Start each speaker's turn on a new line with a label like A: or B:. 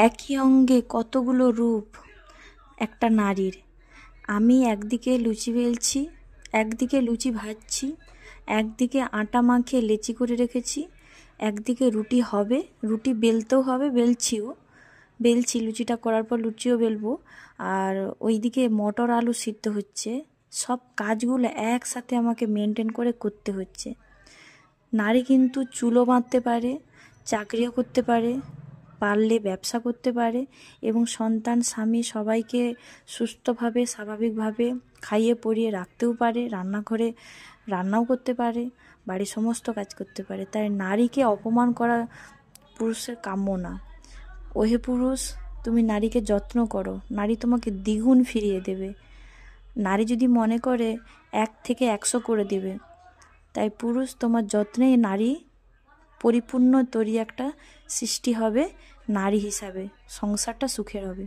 A: একই অঙ্গে কতগুলো রূপ একটা নারীর। আমি একদিকে লুচি বেলছি, একদিকে লুচি ভাজছি, একদিকে আটা মাখিয়ে লেচি করে রেখেছি, একদিকে রুটি হবে, রুটি বেলতেও হবে, বেলছি, লুচিটা করার পর লুচিও বেলবো। আর ওইদিকে মটর আলু সিদ্ধ হচ্ছে। সব কাজগুলো একসাথে আমাকে মেনটেন করে করতে হচ্ছে। নারী কিন্তু চুলও বাঁধতে পারে, চাকরিও করতে পারে, পারলে ব্যবসা করতে পারে এবং সন্তান স্বামী সবাইকে সুস্থভাবে স্বাভাবিকভাবে খাইয়ে পরিয়ে রাখতেও পারে, রান্নাঘরে রান্নাও করতে পারে, বাড়ির সমস্ত কাজ করতে পারে। তাই নারীকে অপমান করা পুরুষের কাম্য না। ওহে পুরুষ, তুমি নারীকে যত্ন করো, নারী তোমাকে দ্বিগুণ ফিরিয়ে দেবে। নারী যদি মনে করে 1 থেকে 100 করে দেবে। তাই পুরুষ, তোমার যত্নে নারী পরিপূর্ণ তৈরি একটা সৃষ্টি হবে নারী হিসাবে, সংসারটা সুখের হবে।